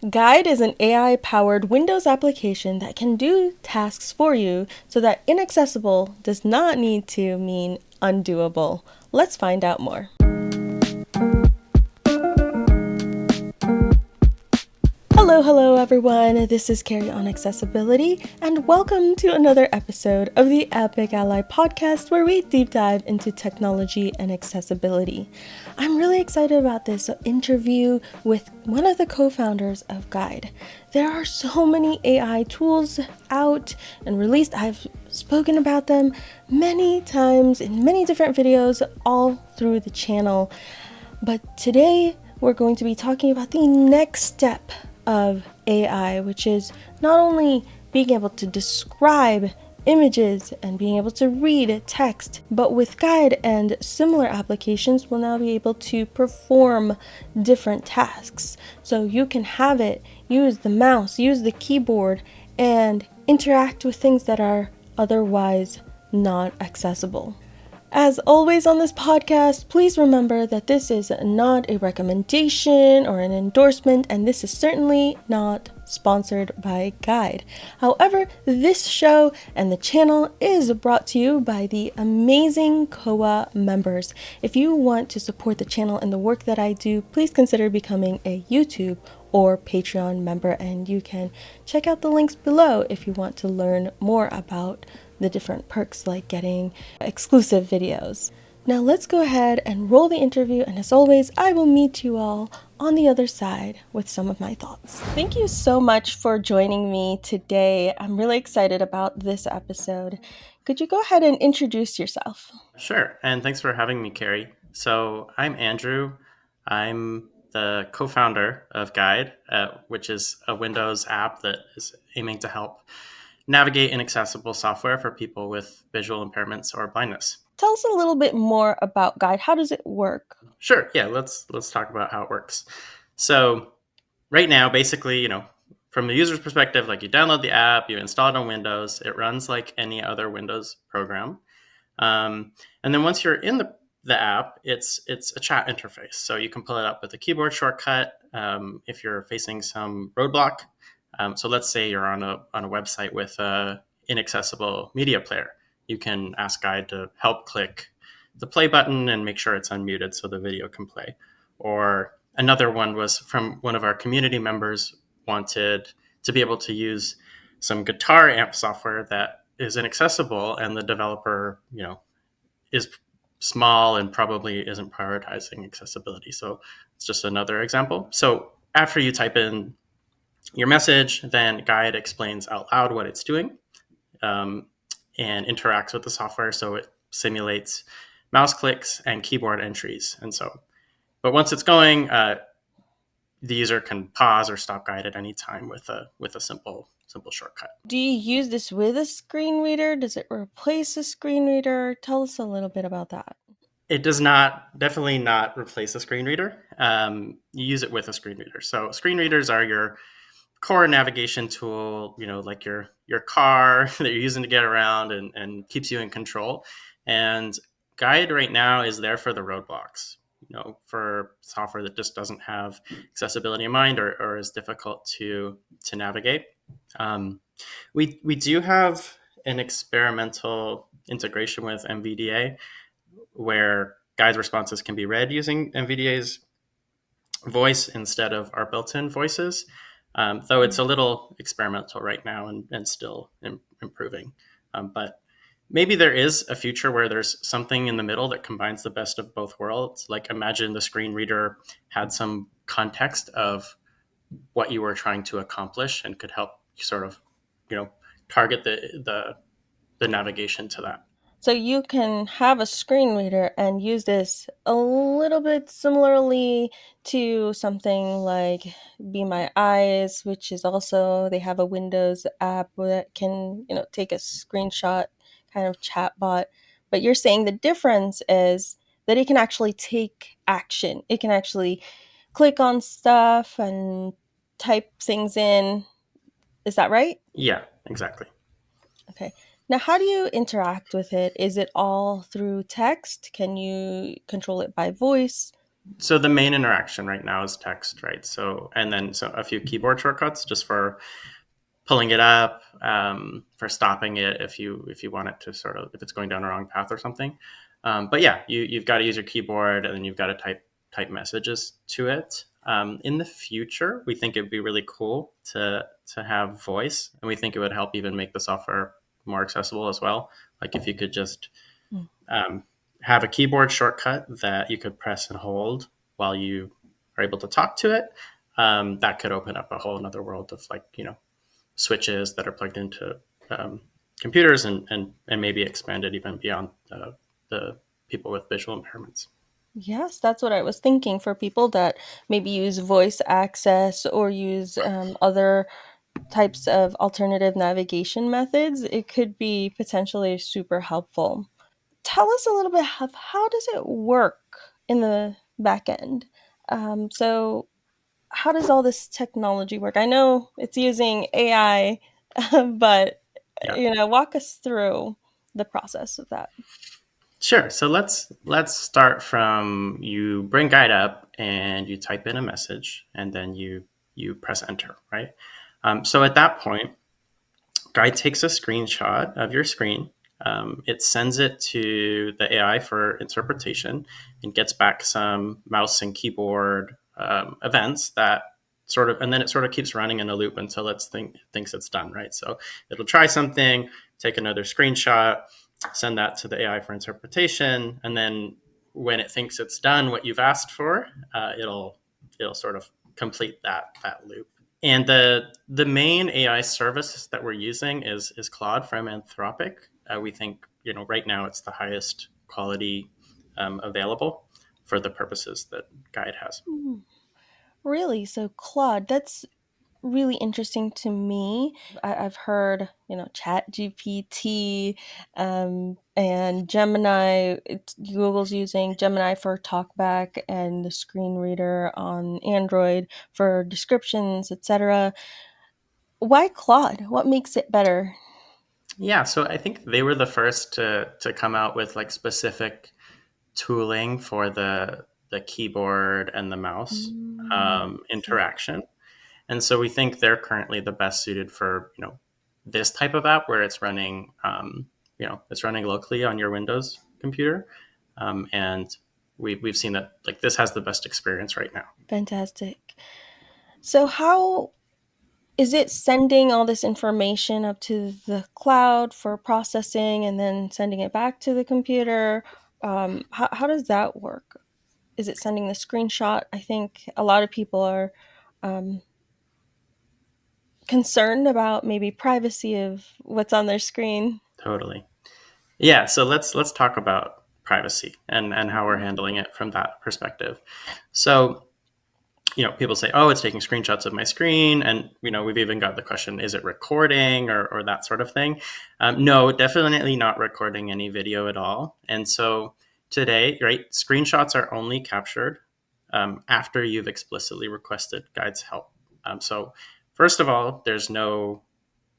Guide is an AI-powered Windows application that can do tasks for you so that inaccessible does not need to mean undoable. Let's find out more. Hello everyone, this is Carrie on Accessibility, and welcome to another episode of the A11y Podcast where we deep dive into technology and accessibility. I'm really excited about this interview with one of the co-founders of Guide. There are so many AI tools out and released. I've spoken about them many times in many different videos all through the channel, but today we're going to be talking about the next step of AI, which is not only being able to describe images and being able to read text, but with Guide and similar applications, we'll now be able to perform different tasks. So you can have it use the mouse, use the keyboard, and interact with things that are otherwise not accessible. As always on this podcast, please remember that this is not a recommendation or an endorsement, and this is certainly not sponsored by Guide. However, this show and the channel is brought to you by the amazing CoA members. If you want to support the channel and the work that I do, please consider becoming a YouTube or Patreon member, and you can check out the links below if you want to learn more about the different perks like getting exclusive videos. Now let's go ahead and roll the interview, and as always, I will meet you all on the other side with some of my thoughts. Thank you so much for joining me today. I'm really excited about this episode. Could you go ahead and introduce yourself? Sure, and thanks for having me, Carrie. So I'm Andrew. I'm the co-founder of Guide, which is a Windows app that is aiming to help navigate inaccessible software for people with visual impairments or blindness. Tell us a little bit more about Guide. How does it work? Sure, yeah, let's talk about how it works. So right now, basically, from the user's perspective, like you download the app, you install it on Windows, it runs like any other Windows program. And then once you're in the app, it's a chat interface. So you can pull it up with a keyboard shortcut if you're facing some roadblock. So let's say you're on a website with a inaccessible media player. You can ask Guide to help click the play button and make sure it's unmuted so the video can play. Or another one was from one of our community members wanted to be able to use some guitar amp software that is inaccessible, and the developer, is small and probably isn't prioritizing accessibility. So it's just another example. So after you type in your message, then Guide explains out loud what it's doing and interacts with the software. So it simulates mouse clicks and keyboard entries. But once it's going, the user can pause or stop Guide at any time with a simple shortcut. Do you use this with a screen reader? Does it replace a screen reader? Tell us a little bit about that. It does definitely not replace a screen reader. You use it with a screen reader. So screen readers are your core navigation tool, like your car that you're using to get around and keeps you in control. And Guide right now is there for the roadblocks, for software that just doesn't have accessibility in mind or is difficult to navigate. We do have an experimental integration with NVDA where Guide's responses can be read using NVDA's voice instead of our built-in voices, though it's a little experimental right now and still improving. But maybe there is a future where there's something in the middle that combines the best of both worlds. Like imagine the screen reader had some context of what you were trying to accomplish and could help sort of, target the navigation to that. So you can have a screen reader and use this a little bit similarly to something like Be My Eyes, which is also, they have a Windows app that can, take a screenshot kind of chatbot. But you're saying the difference is that it can actually take action. It can actually click on stuff and type things in. Is that right? Yeah, exactly. Okay. Now, how do you interact with it? Is it all through text? Can you control it by voice? So the main interaction right now is text, right? So and then so a few keyboard shortcuts just for pulling it up, for stopping it if you want it to sort of if it's going down a wrong path or something. But yeah, you've got to use your keyboard and then you've got to type messages to it. In the future, we think it'd be really cool to have voice, and we think it would help even make the software more accessible as well. Like if you could just Mm. um, have a keyboard shortcut that you could press and hold while you are able to talk to it. That could open up a whole other world of like switches that are plugged into um, computers and maybe expanded even beyond the people with visual impairments. Yes, that's what I was thinking for people that maybe use voice access or use other types of alternative navigation methods. It could be potentially super helpful. Tell us a little bit of how does it work in the back end? So how does all this technology work? I know it's using AI, but Yeah, walk us through the process of that. sure. So let's start from you bring Guide up and you type in a message and then you press enter, right? So at that point, Guide takes a screenshot of your screen. It sends it to the AI for interpretation and gets back some mouse and keyboard events that sort of, and then it sort of keeps running in a loop until thinks it's done, right? So it'll try something, take another screenshot, send that to the AI for interpretation, and then when it thinks it's done what you've asked for, it'll sort of complete that loop. And the main AI service that we're using is Claude from Anthropic. We think right now it's the highest quality available for the purposes that Guide has. Mm, really? So Claude, that's really interesting to me. I've heard, Chat GPT and Gemini. Google's using Gemini for talkback and the screen reader on Android for descriptions, etc. Why Claude? What makes it better? Yeah, so I think they were the first to come out with like specific tooling for the keyboard and the mouse Okay. interaction. And so we think they're currently the best suited for this type of app where it's running it's running locally on your Windows computer, and we've seen that like this has the best experience right now. Fantastic. So how is it sending all this information up to the cloud for processing and then sending it back to the computer? How does that work? Is it sending the screenshot? I think a lot of people are um, concerned about maybe privacy of what's on their screen. Totally. Yeah. So let's talk about privacy and how we're handling it from that perspective. So people say, oh, it's taking screenshots of my screen. And, we've even got the question, is it recording or that sort of thing? No, definitely not recording any video at all. And so today, right, screenshots are only captured after you've explicitly requested Guide's help. So first of all,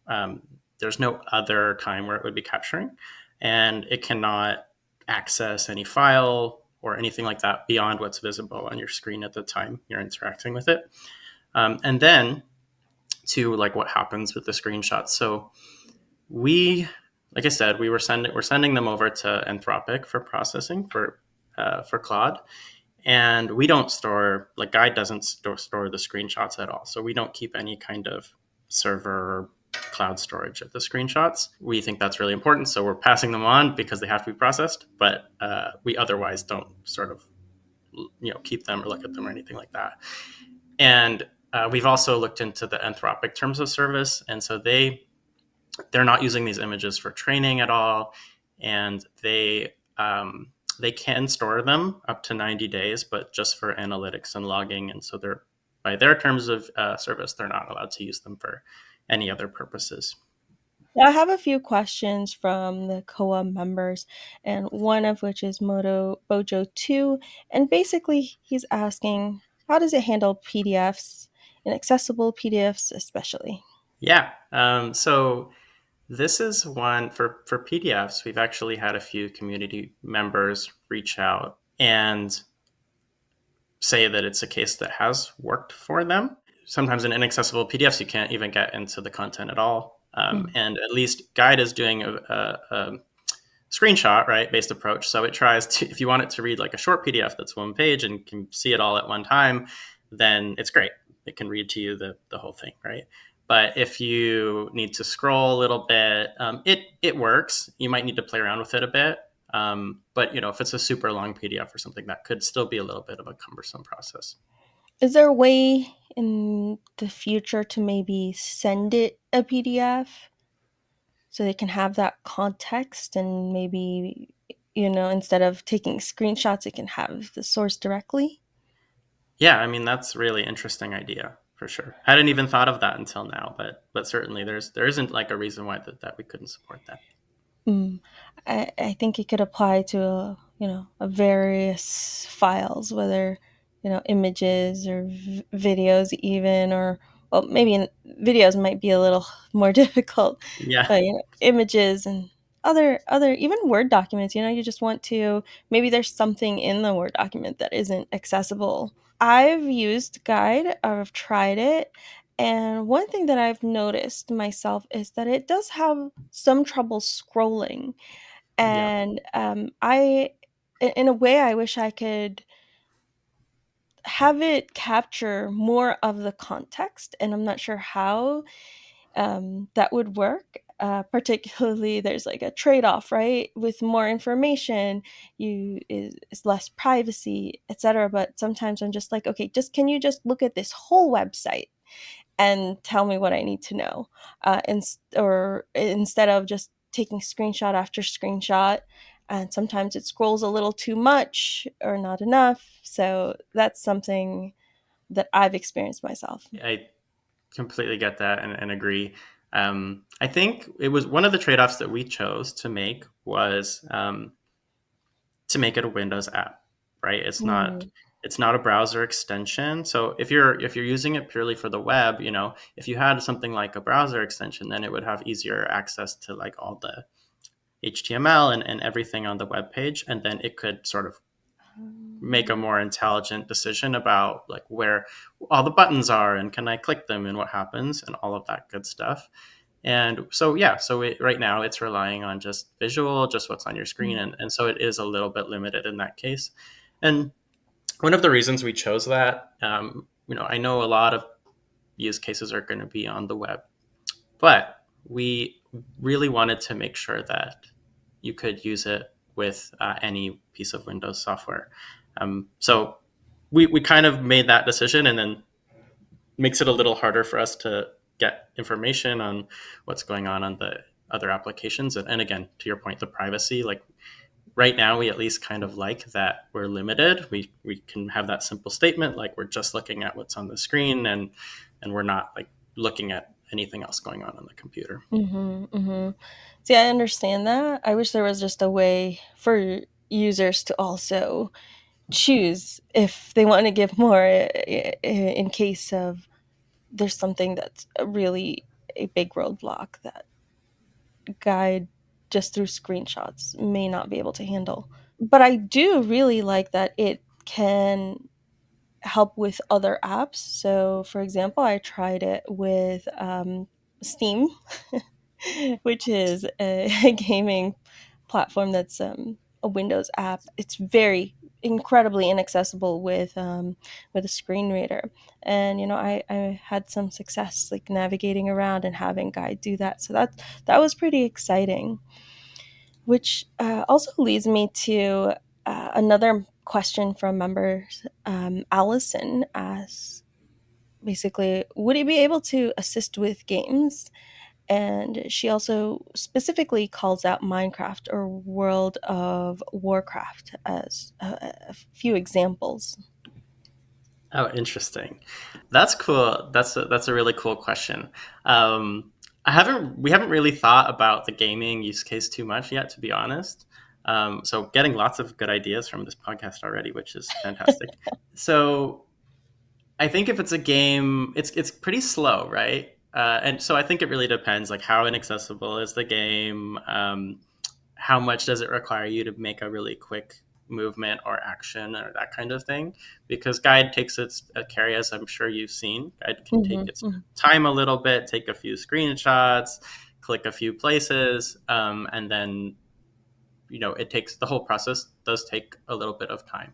um, there's no other time where it would be capturing, and it cannot access any file or anything like that beyond what's visible on your screen at the time you're interacting with it. And then to like what happens with the screenshots. So we, like I said, we're sending them over to Anthropic for processing for Claude, and we don't store like Guide doesn't store the screenshots at all. So we don't keep any kind of server or cloud storage of the screenshots. We think that's really important, so we're passing them on because they have to be processed. But we otherwise don't sort of keep them or look at them or anything like that. And we've also looked into the Anthropic terms of service, and so they're not using these images for training at all, and they can store them up to 90 days, but just for analytics and logging. And so they're by their terms of service, they're not allowed to use them for any other purposes. I have a few questions from the CoA members, and one of which is Moto Bojo 2. And basically, he's asking, how does it handle PDFs, inaccessible PDFs especially? Yeah. So this is one for PDFs. We've actually had a few community members reach out, and say that it's a case that has worked for them. Sometimes in inaccessible PDFs, you can't even get into the content at all. Mm. And at least Guide is doing a screenshot, right, based approach. So it tries to, if you want it to read like a short PDF that's one page and can see it all at one time, then it's great. It can read to you the whole thing, right? But if you need to scroll a little bit, it works. You might need to play around with it a bit. But if it's a super long PDF or something, that could still be a little bit of a cumbersome process. Is there a way in the future to maybe send it a PDF so they can have that context and maybe, instead of taking screenshots, it can have the source directly? Yeah, I mean that's a really interesting idea for sure. I hadn't even thought of that until now, but certainly there isn't like a reason why that we couldn't support that. Mm. I think it could apply to a various files, whether images or videos, even, or well, maybe videos might be a little more difficult, Yeah, but images and other even Word documents. You just want to, maybe there's something in the Word document that isn't accessible. I've used Guide. I've tried it. And one thing that I've noticed myself is that it does have some trouble scrolling. yeah. And in a way, I wish I could have it capture more of the context. And I'm not sure how that would work. Particularly, there's like a trade-off, right? With more information, is less privacy, etc. But sometimes I'm just like, okay, just can you just look at this whole website and tell me what I need to know, or instead of just taking screenshot after screenshot. And sometimes it scrolls a little too much or not enough. So that's something that I've experienced myself. I completely get that and agree. I think it was one of the trade-offs that we chose to make was to make it a Windows app, right? Mm. It's not a browser extension. So if you're using it purely for the web, if you had something like a browser extension, then it would have easier access to like all the HTML and everything on the web page, and then it could sort of make a more intelligent decision about like where all the buttons are and can I click them and what happens and all of that good stuff. And so yeah, right now it's relying on just visual, just what's on your screen, Mm. and so it is a little bit limited in that case. And one of the reasons we chose that, I know a lot of use cases are going to be on the web, but we really wanted to make sure that you could use it with any piece of Windows software. So we kind of made that decision, and then makes it a little harder for us to get information on what's going on the other applications. And again, to your point, the privacy, like right now, we at least kind of like that we're limited. We can have that simple statement, like we're just looking at what's on the screen, and we're not like looking at anything else going on the computer. Mhm, mhm. See, I understand that. I wish there was just a way for users to also choose if they want to give more, in case of there's something that's really a big roadblock that Guide just through screenshots may not be able to handle. But I do really like that it can help with other apps. So, for example, I tried it with Steam, which is a gaming platform that's a Windows app. It's very incredibly inaccessible with a screen reader, and I had some success like navigating around and having Guide do that. So that was pretty exciting. Which also leads me to another question from members. Allison asks, basically, would he be able to assist with games? And she also specifically calls out Minecraft or World of Warcraft as a few examples. Oh, interesting. That's cool. That's a really cool question. Um, we haven't really thought about the gaming use case too much yet, to be honest. So getting lots of good ideas from this podcast already, which is fantastic. So I think if it's a game, it's pretty slow, right? And so I think it really depends, like how inaccessible is the game, how much does it require you to make a really quick movement or action or that kind of thing, because guide takes its Carrie, as I'm sure you've seen, guide can take its Mm-hmm. time a little bit, take a few screenshots, click a few places, and then it takes, the whole process does take a little bit of time.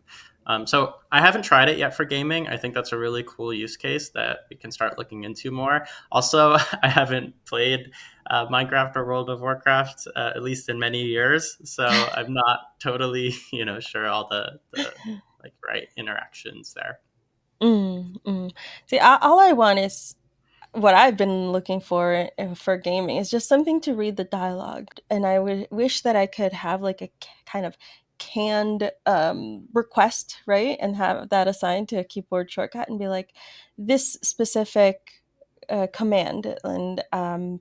So I haven't tried it yet for gaming. I think that's a really cool use case that we can start looking into more. Also, I haven't played Minecraft or World of Warcraft, at least in many years. So I'm not totally, sure all the like right interactions there. Mm-hmm. See, all I want is what I've been looking for gaming is just something to read the dialogue, and I would wish that I could have like a kind of canned request, right, and have that assigned to a keyboard shortcut and be like this specific command, and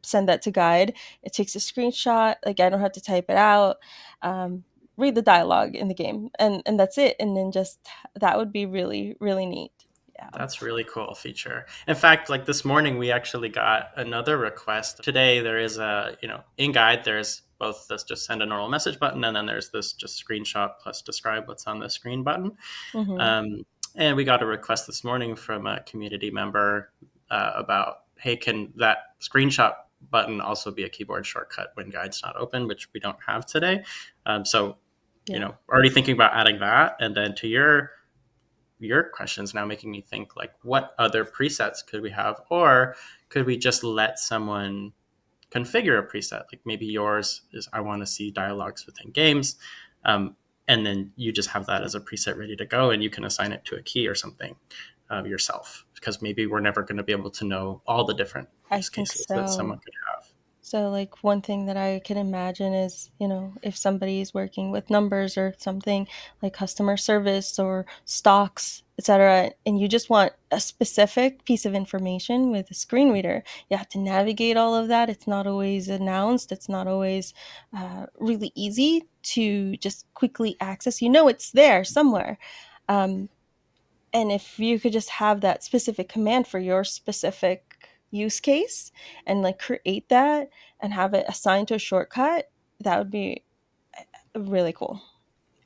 send that to guide. It takes a screenshot, like I don't have to type it out. Um, Read the dialogue in the game, and that's it, and then just that would be really really neat. Yeah. That's really cool feature. In fact, like this morning, we actually got another request. Today, there is in guide, there's both this just send a normal message button, and then there's this just screenshot plus describe what's on the screen button. Mm-hmm. And we got a request this morning from a community member about, hey, can that screenshot button also be a keyboard shortcut when guide's not open, which we don't have today. So, Yeah. already thinking about adding that. And then to your questions now making me think, like, what other presets could we have, or could we just let someone configure a preset? Like maybe yours is, I want to see dialogues within games, and then you just have that as a preset ready to go, and you can assign it to a key or something yourself, because maybe we're never going to be able to know all the different I use think cases that someone so. could have. So, like, one thing that I can imagine is, if somebody is working with numbers or something like customer service or stocks, etc., and you just want a specific piece of information with a screen reader, you have to navigate all of that. It's not always announced, it's not always really easy to just quickly access. It's there somewhere. Um, And if you could just have that specific command for your specific use case and like create that and have it assigned to a shortcut, that would be really cool.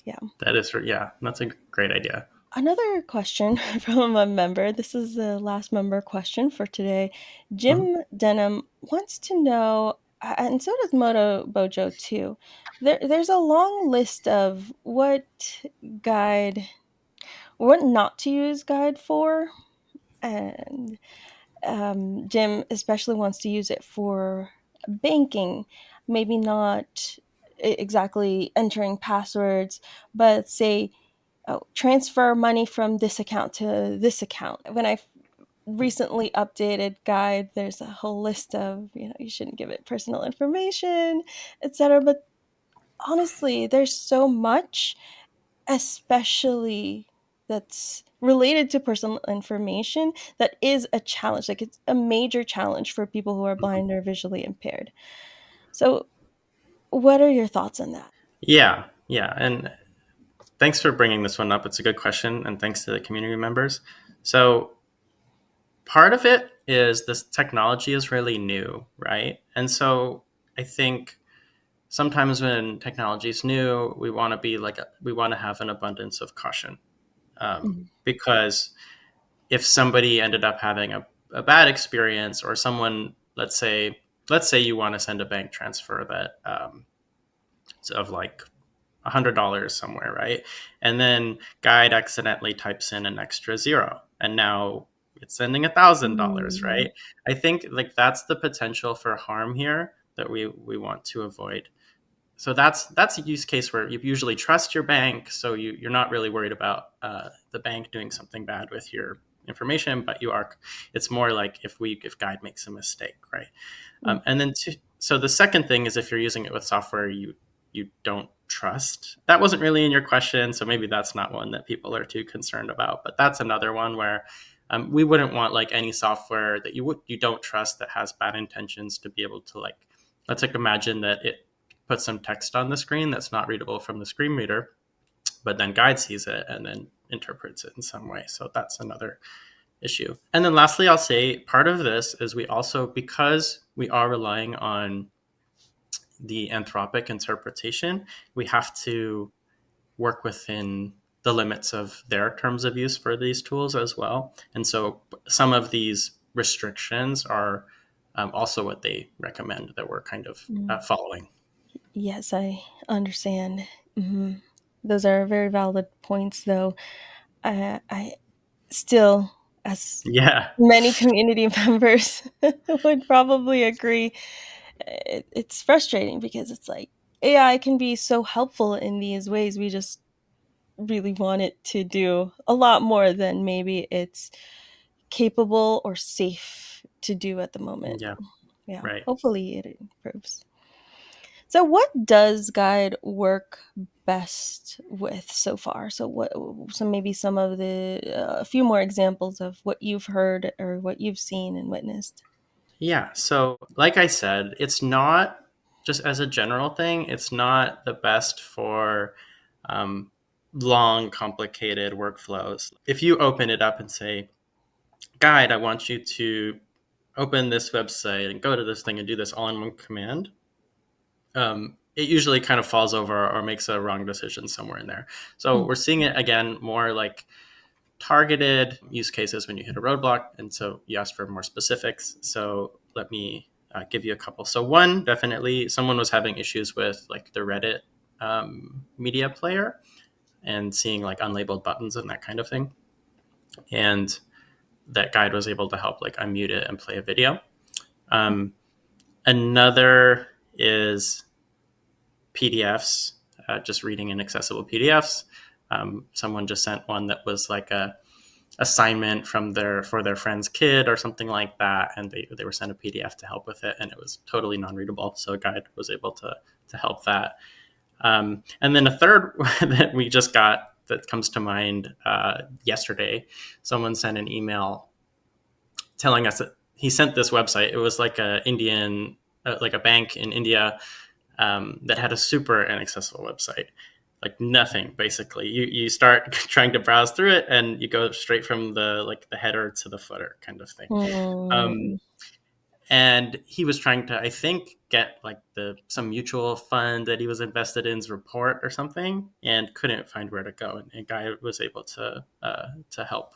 Yeah. That is, yeah, that's a great idea. Another question from a member. This is the last member question for today. Mhm. Jim Denham wants to know, and so does Moto Bojo too. There's a long list of guide, what not to use guide for, and Jim especially wants to use it for banking, maybe not exactly entering passwords, but say, oh, transfer money from this account to this account. When I recently updated guide, there's a whole list of, you shouldn't give it personal information, etc. But honestly, there's so much, especially that's related to personal information, that is a challenge. Like it's a major challenge for people who are blind or visually impaired. So, what are your thoughts on that? Yeah, and thanks for bringing this one up. It's a good question, and thanks to the community members. So part of it is this technology is really new, right? And so I think sometimes when technology is new, we want to be like, we want to have an abundance of caution, Mhm. because if somebody ended up having a bad experience, or someone, let's say you want to send a bank transfer that of like $100 somewhere, right? And then guide accidentally types in an extra zero, and now it's sending $1,000, Mm. right? I think like that's the potential for harm here that we want to avoid. So that's a use case where you usually trust your bank, so you're not really worried about the bank doing something bad with your information, but you are. It's more like if guide makes a mistake, right? Mm. And then so the second thing is, if you're using it with software you don't trust. That wasn't really in your question, so maybe that's not one that people are too concerned about. But that's another one where we wouldn't want like any software that you don't trust that has bad intentions to be able to, like, let's like imagine that it puts some text on the screen that's not readable from the screen reader, but then guide sees it and then interprets it in some way. So that's another issue. And then lastly, I'll say part of this is we also, because we are relying on the anthropic interpretation, we have to work within the limits of their terms of use for these tools as well. And so some of these restrictions are also what they recommend that we're kind of following. Yes, I understand. Hmm. Those are very valid points, though. I still, as Yeah. many community members would probably agree, it's frustrating because it's like AI can be so helpful in these ways. We just really want it to do a lot more than maybe it's capable or safe to do at the moment. Yeah. Yeah, Right. hopefully it improves. So, what does Guide work best with so far? So, So maybe some of the a few more examples of what you've heard or what you've seen and witnessed. Yeah. So, like I said, it's not just as a general thing, it's not the best for um, long, complicated workflows. If you open it up and say, Guide, I want you to open this website and go to this thing and do this all in one command, it usually kind of falls over or makes a wrong decision somewhere in there. So, Mm, we're seeing it again more like targeted use cases when you hit a roadblock. And so you asked for more specifics. So let me give you a couple. So one, definitely someone was having issues with like the Reddit media player and seeing like unlabeled buttons and that kind of thing. And that guide was able to help like unmute it and play a video. Um, Another is PDFs, just reading inaccessible PDFs. Someone just sent one that was like a assignment from their friend's kid or something like that, and they were sent a PDF to help with it, and it was totally non-readable. So a guide was able to help that. And then a third that we just got that comes to mind yesterday, someone sent an email telling us that he sent this website. It was like like a bank in India that had a super inaccessible website, like nothing basically. You start trying to browse through it and you go straight from the header to the footer kind of thing. um, mm, and he was trying to, I think, get like the some mutual fund that he was invested in's report or something, and couldn't find where to go, and a guy was able to help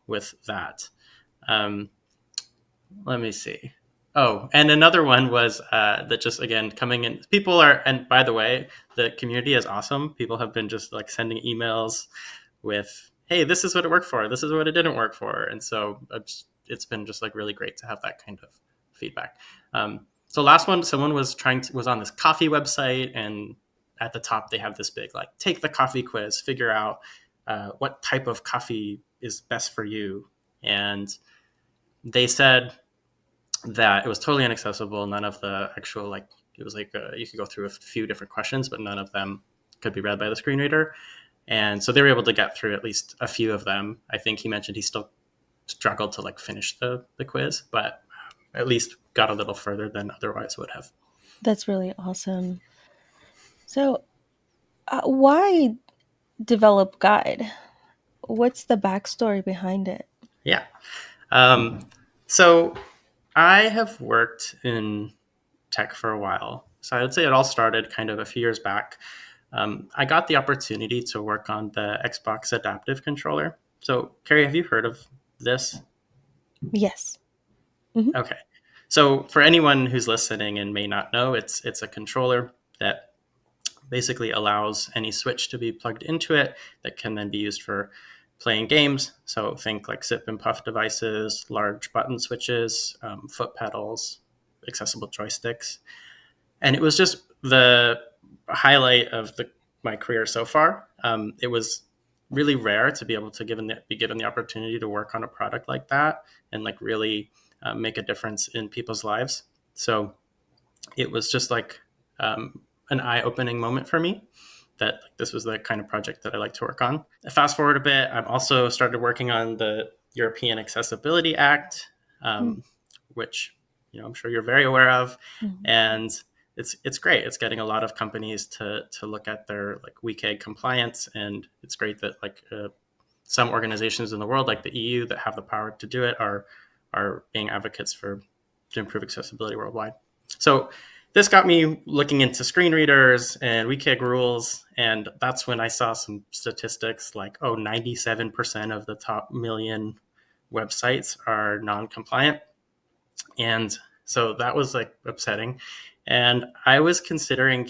with that. um, Let me see. Oh, and another one was that just again coming in. People are, and by the way, the community is awesome. People have been just like sending emails with, "Hey, this is what it worked for. This is what it didn't work for," and so it's been just like really great to have that kind of feedback. So last one, someone was on this coffee website, and at the top they have this big like take the coffee quiz, figure out what type of coffee is best for you, and they said that it was totally inaccessible. None of the actual like it was like you could go through a few different questions, but none of them could be read by the screen reader. And so they were able to get through at least a few of them. I think he mentioned he still struggled to like finish the quiz, but at least got a little further than otherwise would have. that's really awesome. So, why develop Guide? What's the backstory behind it? Yeah. Um, so I have worked in tech for a while. So I would say it all started kind of a few years back. I got the opportunity to work on the Xbox Adaptive Controller. So, Carrie, have you heard of this? Yes. Hmm. Okay. So, for anyone who's listening and may not know, it's a controller that basically allows any switch to be plugged into it that can then be used for playing games. So, think like zip and puff devices, large button switches, foot pedals, accessible joysticks. And it was just the highlight of my career so far. It was really rare to be able to be given the opportunity to work on a product like that and like really make a difference in people's lives. So it was just like an eye-opening moment for me that like, this was the kind of project that I like to work on. Fast forward a bit, I've also started working on the European Accessibility Act, which I'm sure you're very aware of, Mm-hmm. and it's great. It's getting a lot of companies to look at their like WCAG compliance, and it's great that like some organizations in the world, like the EU, that have the power to do it, are being advocates to improve accessibility worldwide. So this got me looking into screen readers and WCAG rules. And that's when I saw some statistics like, 97% of the top million websites are non-compliant. And so that was like upsetting. And I was considering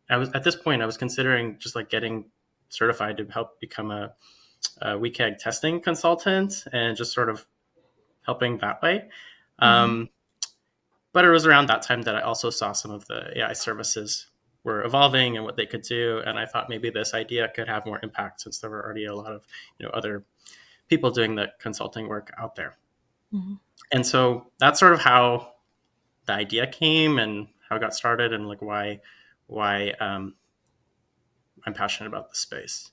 at this point, I was considering just like getting certified to help become a WCAG testing consultant and just sort of helping that way. Mm-hmm. But it was around that time that I also saw some of the AI services were evolving and what they could do. And I thought maybe this idea could have more impact since there were already a lot of other people doing the consulting work out there. Mm-hmm. And so that's sort of how the idea came and how it got started and like why I'm passionate about the space.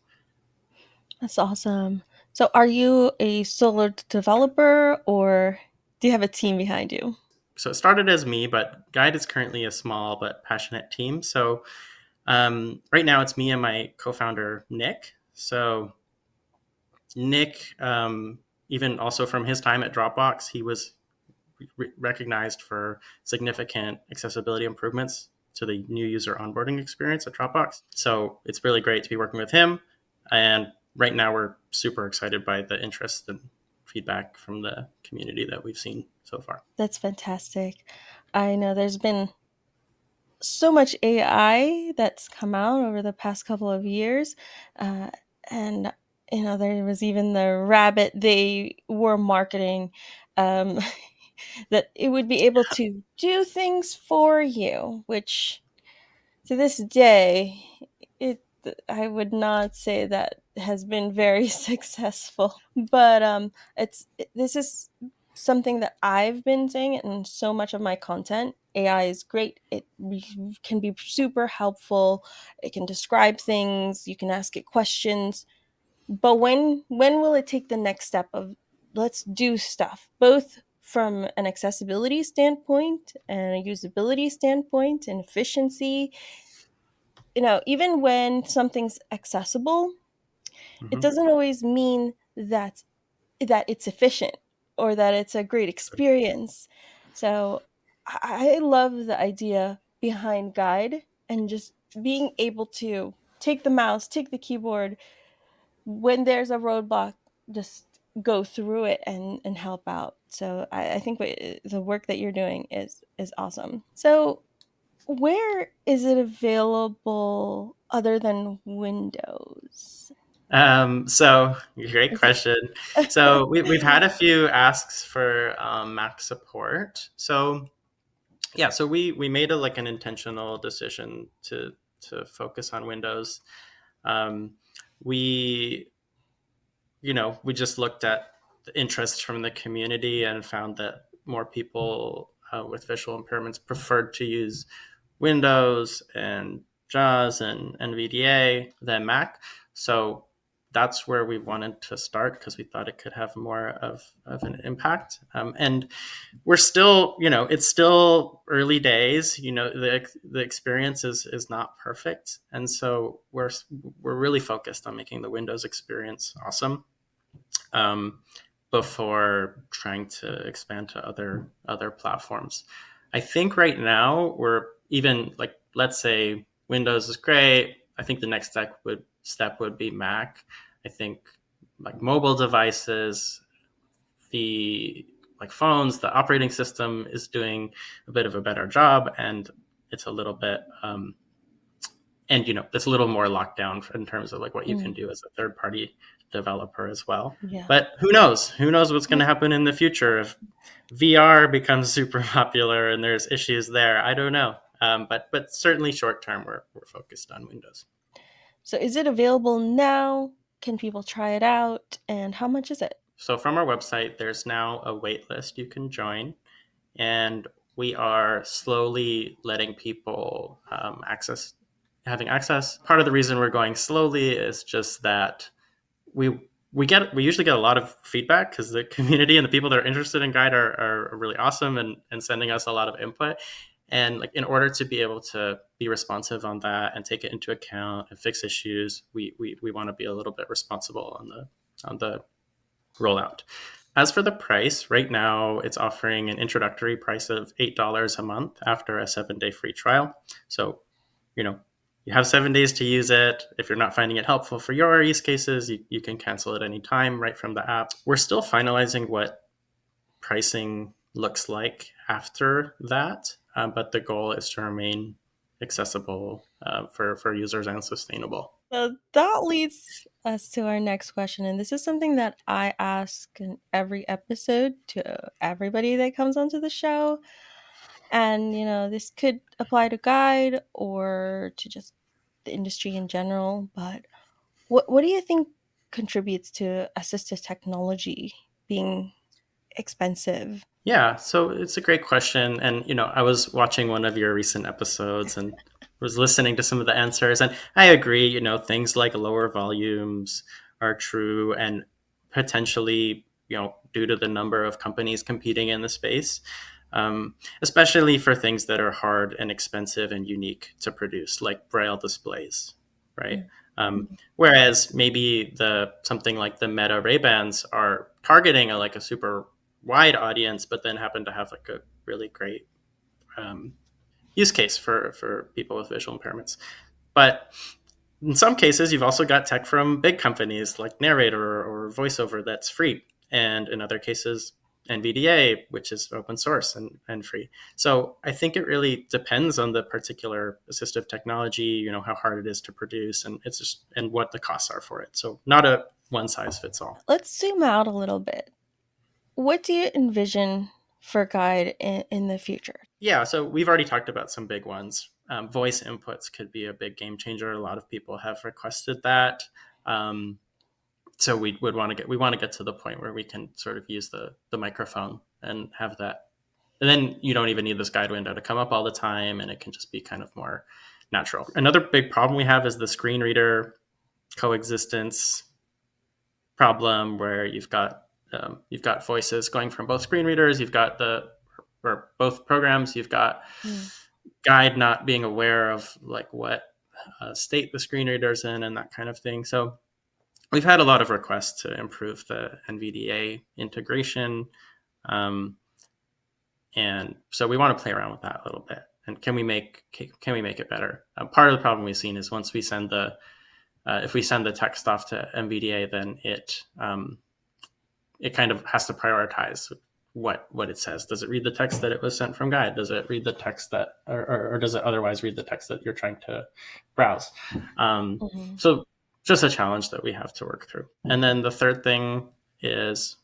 That's awesome. So, are you a solo developer or do you have a team behind you? So it started as me, but Guide is currently a small but passionate team. So right now it's me and my co-founder Nick. So Nick, even also from his time at Dropbox, he was recognized for significant accessibility improvements to the new user onboarding experience at Dropbox. So it's really great to be working with him. And right now we're super excited by the interest and feedback from the community that we've seen so far. That's fantastic. I know there's been so much AI that's come out over the past couple of years. Uh, and, there was even the rabbit they were marketing um, that it would be able to do things for you, which to this day, it I would not say that has been very successful. But this is something that I've been saying in so much of my content. AI is great. Can be super helpful. It can describe things. You can ask it questions. But when will it take the next step of let's do stuff, both from an accessibility standpoint and a usability standpoint and efficiency? Even when something's accessible, it Mm-hmm. doesn't always mean that it's efficient or that it's a great experience. So I love the idea behind Guide and just being able to take the mouse, take the keyboard when there's a roadblock, just go through it and help out. So I think the work that you're doing is awesome. So where is it available other than Windows? So great Is it question. So we've had a few asks for Mac support. So yeah, so we made an intentional decision to focus on Windows. Um, we we just looked at the interest from the community and found that more people with visual impairments preferred to use Windows and JAWS and NVDA than Mac. So that's where we wanted to start because we thought it could have more of an impact. And we're still, it's still early days. The experience is not perfect, and so we're really focused on making the Windows experience awesome um, before trying to expand to other platforms. I think right now we're even like, let's say Windows is great. I think the next step would be Mac. I think like mobile devices, the like phones, the operating system is doing a bit of a better job, and it's a little bit and it's a little more locked down in terms of like what you can Mm, do as a third party developer as well. yeah. But who knows what's going to happen in the future if VR becomes super popular and there's issues there. I don't know. But certainly short term we're focused on Windows. So is it available now? Can people try it out? And how much is it? So from our website there's now a wait list you can join, and we are slowly letting people having access. Part of the reason we're going slowly is just that we we usually get a lot of feedback because the community and the people that are interested in Guide are really awesome and sending us a lot of input. And like in order to be able to be responsive on that and take it into account and fix issues, we want to be a little bit responsible on the rollout. As for the price, right now it's offering an introductory price of $8 a month after a 7-day free trial. So, you know, you have 7 days to use it. If you're not finding it helpful for your use cases, you can cancel at any time right from the app. We're still finalizing what pricing looks like after that, but the goal is to remain accessible for users and sustainable. So that leads us to our next question. And this is something that I ask in every episode to everybody that comes onto the show. And, this could apply to Guide or to just the industry in general. But what do you think contributes to assistive technology being expensive? Yeah, so it's a great question. And, I was watching one of your recent episodes and was listening to some of the answers. And I agree, things like lower volumes are true and potentially, due to the number of companies competing in the space, especially for things that are hard and expensive and unique to produce, like Braille displays, right? Whereas maybe something like the Meta Ray-Bans are targeting like a super wide audience, but then happen to have like a really great use case for people with visual impairments. But in some cases, you've also got tech from big companies like Narrator or VoiceOver that's free. And in other cases, NVDA, which is open source and free. So I think it really depends on the particular assistive technology, how hard it is to produce, and what the costs are for it. So not a one size fits all. Let's zoom out a little bit. What do you envision for Guide in the future? Yeah, so we've already talked about some big ones. Voice inputs could be a big game changer. A lot of people have requested that. So we want to get to the point where we can sort of use the microphone and have that, and then you don't even need this guide window to come up all the time, and it can just be kind of more natural. Another big problem we have is the screen reader coexistence problem, where you've got voices going from both screen readers. You've got or both programs. You've got guide not being aware of like what state the screen reader's in and that kind of thing. So we've had a lot of requests to improve the NVDA integration. And so we want to play around with that a little bit. And can we make it better? Part of the problem we've seen is once we send if we send the text off to NVDA, then it kind of has to prioritize what it says. Does it read the text that it was sent from Guide? Does it read the text that, or does it otherwise read the text that you're trying to browse? So just a challenge that we have to work through. And then the third thing is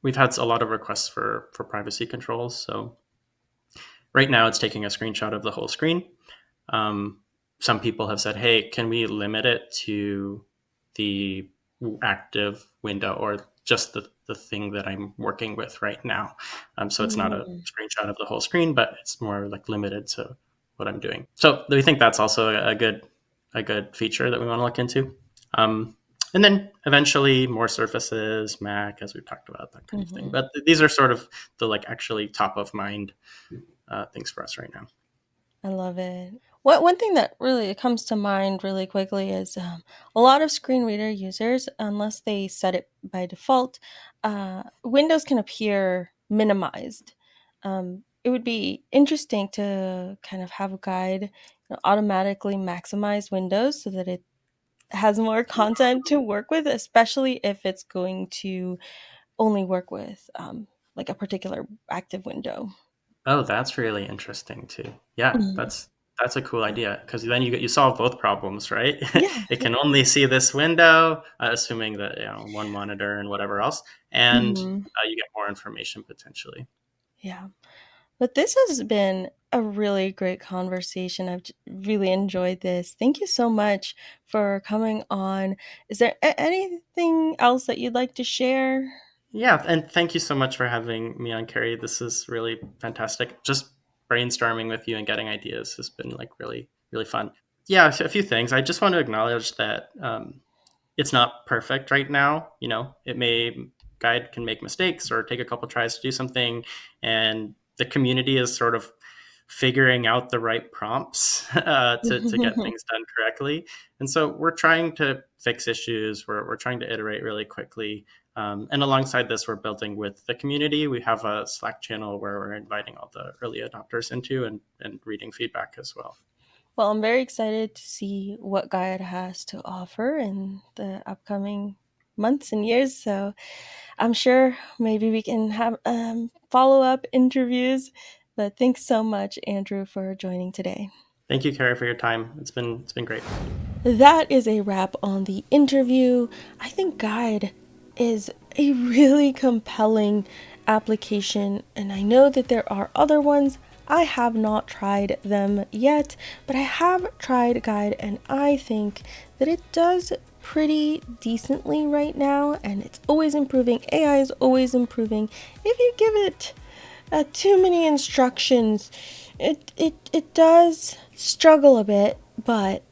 we've had a lot of requests for privacy controls. So right now it's taking a screenshot of the whole screen. Some people have said, hey, can we limit it to the active window or just the thing that I'm working with right now? So it's not a screenshot of the whole screen, but it's more like limited to what I'm doing. So we think that's also a good feature that we want to look into. And then eventually more surfaces, Mac, as we've talked about, that kind of thing. But these are sort of the like actually top of mind things for us right now. I love it. One thing that really comes to mind really quickly is a lot of screen reader users, unless they set it by default, windows can appear minimized. It would be interesting to kind of have a guide automatically maximize windows so that it has more content to work with, especially if it's going to only work with like a particular active window. Oh, that's really interesting too. Yeah, that's a cool idea because then you solve both problems, right? Yeah. It can only see this window, assuming that one monitor and whatever else, and you get more information potentially. Yeah. But this has been a really great conversation. I've really enjoyed this. Thank you so much for coming on. Is there anything else that you'd like to share? Yeah, and thank you so much for having me on, Carrie. This is really fantastic. Just brainstorming with you and getting ideas has been like really, really fun. Yeah, a few things. I just want to acknowledge that it's not perfect right now. Guide can make mistakes or take a couple tries to do something, and the community is sort of figuring out the right prompts to get things done correctly. And so we're trying to fix issues. We're trying to iterate really quickly. And alongside this, we're building with the community. We have a Slack channel where we're inviting all the early adopters into and reading feedback as well. Well, I'm very excited to see what Guide has to offer in the upcoming months and years. So I'm sure maybe we can have follow-up interviews. But thanks so much, Andrew, for joining today. Thank you, Carrie, for your time. It's been great. That is a wrap on the interview. I think Guide is a really compelling application, and I know that there are other ones. I have not tried them yet, but I have tried Guide, and I think that it does pretty decently right now, and it's always improving. AI is always improving. If you give it too many instructions, it does struggle a bit, but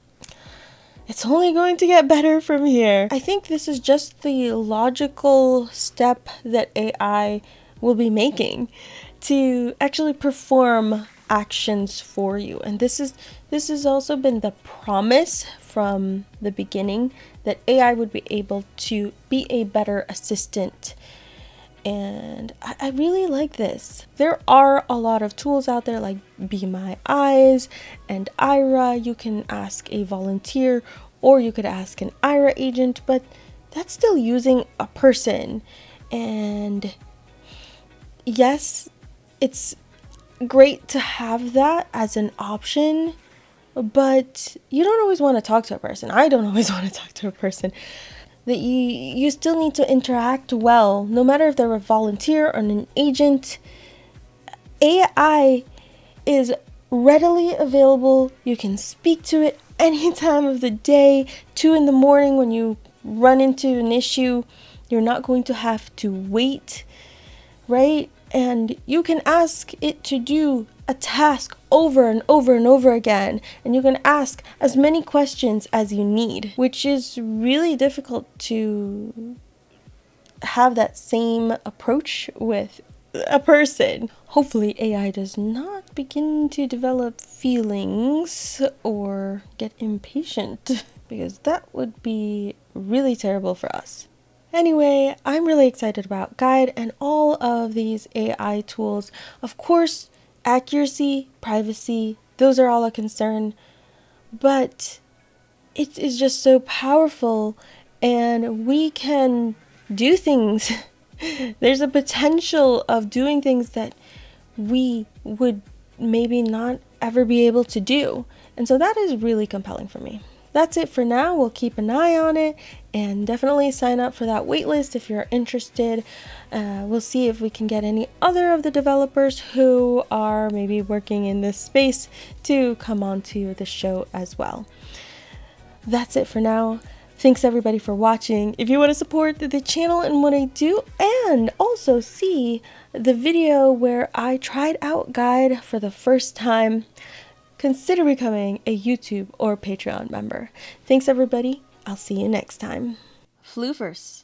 it's only going to get better from here. I think this is just the logical step that AI will be making to actually perform actions for you. And this has also been the promise from the beginning, that AI would be able to be a better assistant. And I really like this. There are a lot of tools out there like Be My Eyes and Ira. You can ask a volunteer or you could ask an Ira agent, but that's still using a person. And yes, it's great to have that as an option, but you don't always want to talk to a person. I don't always want to talk to a person. That you still need to interact well, no matter if they're a volunteer or an agent. AI is readily available. You can speak to it any time of the day. 2 a.m. when you run into an issue, you're not going to have to wait, right? And you can ask it to do a task over and over and over again, and you can ask as many questions as you need, which is really difficult to have that same approach with a person. Hopefully AI does not begin to develop feelings or get impatient, because that would be really terrible for us. Anyway, I'm really excited about Guide and all of these AI tools. Of course, accuracy, privacy, those are all a concern, but it is just so powerful, and we can do things. There's a potential of doing things that we would maybe not ever be able to do. And so that is really compelling for me. That's it for now. We'll keep an eye on it and definitely sign up for that waitlist if you're interested. We'll see if we can get any other of the developers who are maybe working in this space to come onto the show as well. That's it for now. Thanks everybody for watching. If you want to support the channel and what I do, and also see the video where I tried out Guide for the first time, consider becoming a YouTube or Patreon member. Thanks everybody. I'll see you next time. Floofers.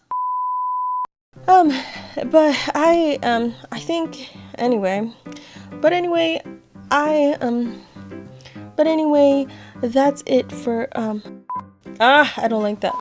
But I think anyway. But anyway, that's it for I don't like that.